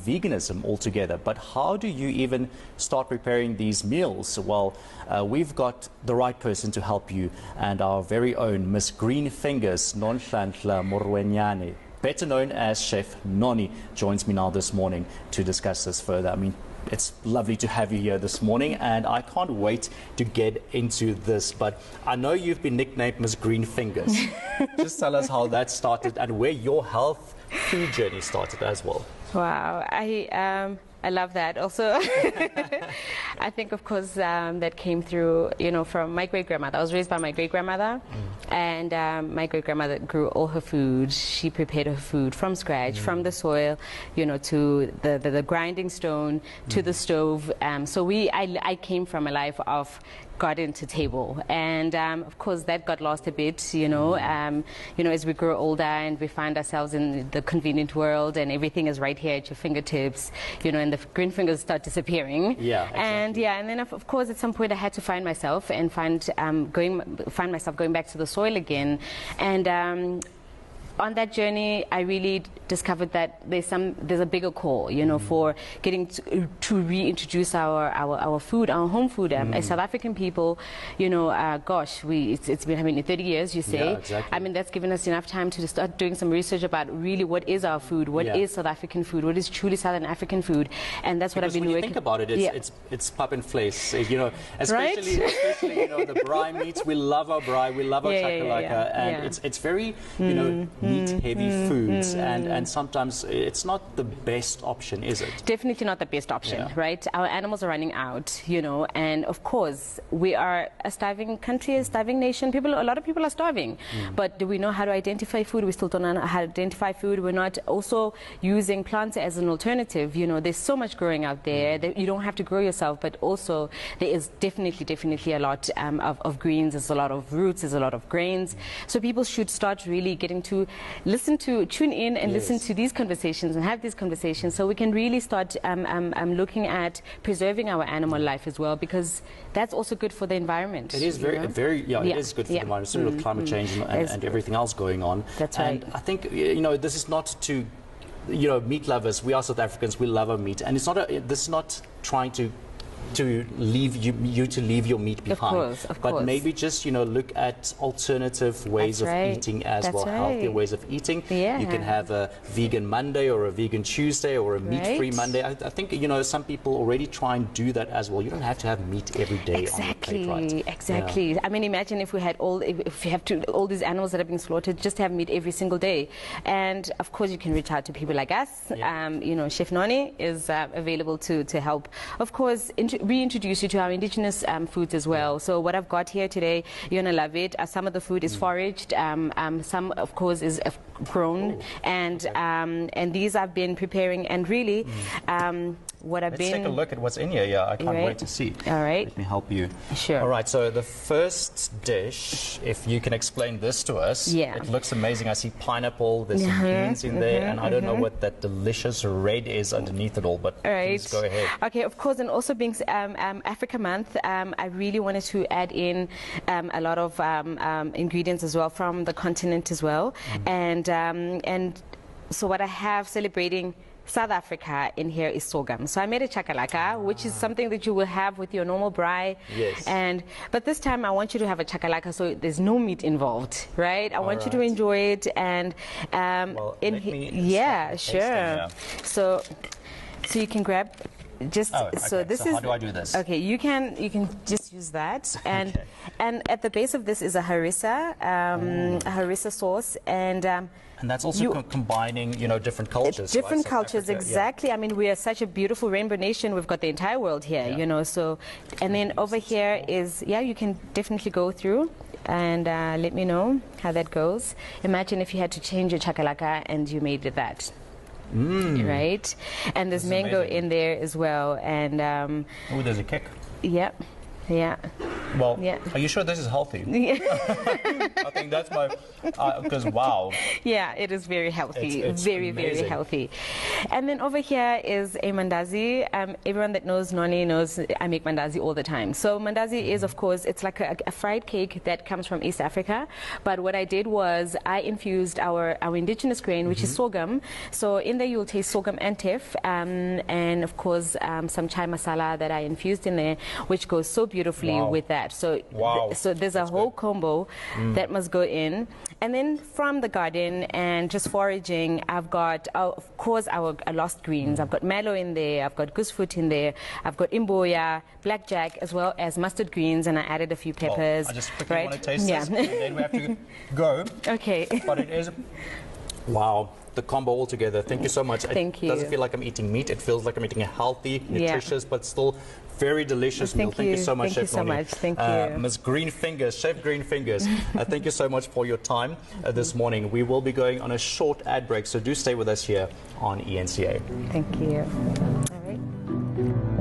veganism altogether. But how do you even start preparing these meals? Well, we've got the right person to help you, and our very own Miss Green Fingers, Nonhlanhla Moroenyane, better known as Chef Noni, joins me now this morning to discuss this further. I mean, it's lovely to have you here this morning, and I can't wait to get into this. But I know you've been nicknamed Miss Green Fingers. Just tell us how that started and where your health food journey started as well. Wow, I love that. Also, I think, of course, that came through, from my great-grandmother. I was raised by my great-grandmother, and my great-grandmother grew all her food. She prepared her food from scratch, from the soil, to the grinding stone, to the stove. So I came from a life of garden to table, and of course that got lost a bit, as we grow older and we find ourselves in the convenient world and everything is right here at your fingertips, and the green fingers start disappearing. Yeah, exactly. And then of course at some point I had to find myself and find myself going back to the soil again, and on that journey, I really discovered that there's a bigger call, for getting to reintroduce our food, our home food. As South African people, it's been 30 years, you say. Yeah, exactly. I mean, that's given us enough time to start doing some research about really what is our food, what is South African food, what is truly Southern African food, and that's what I've been working. When you think about it, it's pap and vleis, especially the braai meats. We love our braai, we love our chakalaka, and it's very meat-heavy foods, and sometimes it's not the best option, is it? Definitely not the best option, right? Our animals are running out, and of course we are a starving country, a starving nation. A lot of people are starving, but do we know how to identify food? We still don't know how to identify food. We're not also using plants as an alternative. There's so much growing out there that you don't have to grow yourself, but also there is definitely a lot of greens. There's a lot of roots. There's a lot of grains. So people should start really getting to tune in and listen to these conversations and have these conversations, so we can really start looking at preserving our animal life as well, because that's also good for the environment. It is it is good for the environment, especially with climate change and everything else going on. That's right. And I think this is not to meat lovers. We are South Africans. We love our meat, and this is not trying to leave you to leave your meat behind. Of but course. maybe just look at alternative ways of eating as well, healthier ways of eating. You can have a vegan Monday or a vegan Tuesday or a meat-free Monday. I think some people already try and do that as well. You don't have to have meat every day on the plate, right? Exactly. I mean, imagine if we had all these animals that have been slaughtered, just have meat every single day. And of course you can reach out to people like us. Chef Noni is available to help, of course, reintroduce you to our indigenous foods as well. So what I've got here today, you're gonna love it. Some of the food is foraged, some of course is grown, and these I've been preparing, and really Let's take a look at what's in here. I can't wait to see. All right. Let me help you. Sure. All right, so the first dish, if you can explain this to us. It looks amazing. I see pineapple, there's some beans in there, and I don't know what that delicious red is underneath it all, but please go ahead. Okay, of course, and also being Africa Month, I really wanted to add in a lot of ingredients as well from the continent as well, and so what I have celebrating South Africa in here is sorghum. So I made a chakalaka, which is something that you will have with your normal braai. But this time I want you to have a chakalaka, so there's no meat involved, right? I want you to enjoy it, and sure. So you can grab. So this is. How do I do this? Okay, you can just use that, and at the base of this is a harissa sauce, and that's also combining, different cultures. Different right? cultures, Africa, exactly. I mean, we are such a beautiful rainbow nation. We've got the entire world here, So, and then over here is you can definitely go through and let me know how that goes. Imagine if you had to change your chakalaka and you made it that. Right, and there's mango in there as well, and there's a kick. Yeah. Well, Yeah. are you sure this is healthy? Yeah. I think that's my, because wow. Yeah, it is very healthy. It's very, amazing. very healthy. And then over here is a mandazi. Everyone that knows Noni knows I make mandazi all the time. So mandazi is, of course, it's like a fried cake that comes from East Africa. But what I did was I infused our indigenous grain, which is sorghum. So in there you'll taste sorghum and teff, and of course some chai masala that I infused in there, which goes so beautifully Wow. with that. So, Wow. so there's a whole combo that must go in. And then from the garden and just foraging, I've got, of course, our lost greens. I've got mallow in there, I've got goosefoot in there, I've got imboya, blackjack, as well as mustard greens, and I added a few peppers. I just quickly right? want to taste this, and then we have to go. Okay. But it is, wow, the combo all together. Thank you so much. Thank It doesn't you. feel like I'm eating meat. It feels like I'm eating a healthy, nutritious, but still very delicious meal. Thank you so much, Thank Chef you so Noni. much. Thank you. Ms. Green Fingers, Chef Green Fingers, thank you so much for your time this morning. We will be going on a short ad break, so do stay with us here on eNCA. Thank you. All right.